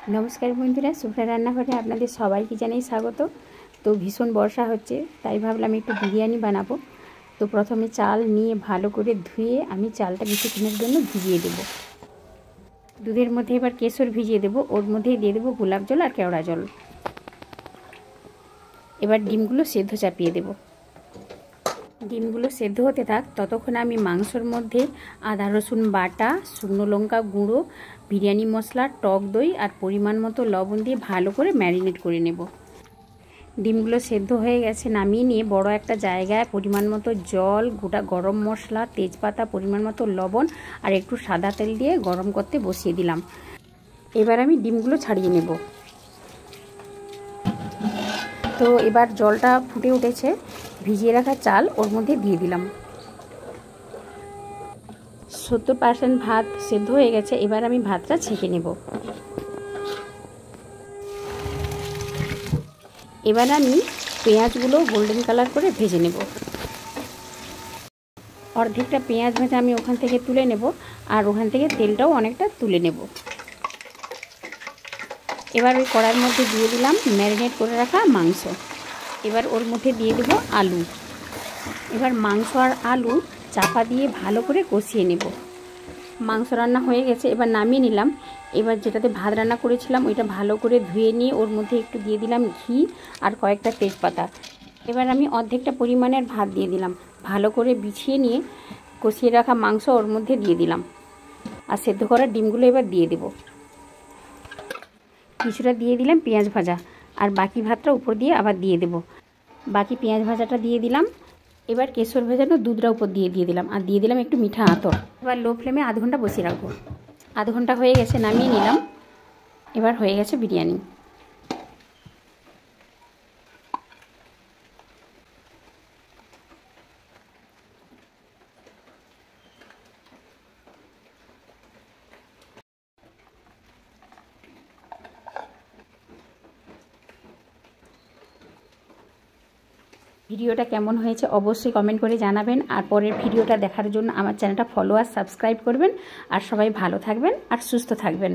नमस्कार बंधुरा सुभ्रा रान्नाघरे आपनादेर सबाइके जानाई स्वागत। तो भीषण बर्षा होच्छे ताई भाबलाम एकटु बिरियानी बानाबो। तो प्रथमे चाल निये भालो करे धुए आमी चालटा किछुक्षणेर जोन्नो भिजिए देब। दूधेर मধ্যে एबार केसर भिजिए देब, ओर मধ্যেই दिए देब गोलाप जल और केवड़ा जल। एबार डिमगुलो सेদ্ধ चापिए देब। ডিমগুলো সেদ্ধ হতে থাক ততক্ষণ আমি মাংসর মধ্যে আদা রসুন বাটা, শুকনো লঙ্কা গুঁড়ো, বিরিয়ানি মশলা, টক দই আর পরিমাণ মতো লবণ দিয়ে ভালো করে ম্যারিনেট করে নেব। ডিমগুলো সেদ্ধ হয়ে গেছে, নামিয়ে নিয়ে বড় একটা জায়গায় পরিমাণ মতো জল, গোটা গরম মশলা, তেজপাতা, পরিমাণ মতো লবণ আর একটু সাদা তেল দিয়ে গরম করতে বসিয়ে দিলাম। এবার আমি ডিমগুলো ছাড়িয়ে নেব। তো এবার জলটা ফুটে উঠেছে, ভিজিয়ে রাখা চাল ওর মধ্যে দিয়ে দিলাম। 70% ভাত সেদ্ধ হয়ে গেছে, এবার আমি ভাতটা ছেঁকে নেব। এবার আমি পেঁয়াজগুলো গোল্ডেন কালার করে ভেজে নেব। অর্ধেকটা পেঁয়াজ ভাজা আমি ওখান থেকে তুলে নেব আর ওখান থেকে তেলটাও অনেকটা তুলে নেব। এবার ওই কড়াইয়ের মধ্যে দিয়ে দিলাম ম্যারিনেট করে রাখা মাংস। এবার ওর মধ্যে দিয়ে দেব আলু। এবার মাংস আর আলু চাপা দিয়ে ভালো করে কষিয়ে নেব। মাংস রান্না হয়ে গেছে, এবার নামিয়ে নিলাম। এবার যেটাতে ভাত রান্না করেছিলাম ওইটা ভালো করে ধুয়ে নিয়ে ওর মধ্যে একটু দিয়ে দিলাম ঘি আর কয়েকটা তেজপাতা। এবার আমি অর্ধেকটা পরিমাণের ভাত দিয়ে দিলাম। ভালো করে বিছিয়ে নিয়ে কষিয়ে রাখা মাংস ওর মধ্যে দিয়ে দিলাম আর সেদ্ধ করা ডিমগুলো এবার দিয়ে দেব। কিছুটা দিয়ে দিলাম পেঁয়াজ ভাজা আর বাকি ভাতটা উপর দিয়ে আবার দিয়ে দেব। বাকি পেঁয়াজ ভাজাটা দিয়ে দিলাম। এবার কেশর ভেজানো দুধটা উপর দিয়ে দিলাম আর দিয়ে দিলাম একটু মিঠা আতর। এবার লো ফ্লেমে আধ ঘন্টা বসিয়ে রাখবো। আধ ঘন্টা হয়ে গেছে, নামিয়ে নিলাম। এবার হয়ে গেছে বিরিয়ানি। ভিডিওটা কেমন হয়েছে অবশ্যই কমেন্ট করে জানাবেন আর পরের ভিডিওটা দেখার জন্য আমার চ্যানেলটা ফলো আর সাবস্ক্রাইব করবেন। আর সবাই ভালো থাকবেন আর সুস্থ থাকবেন।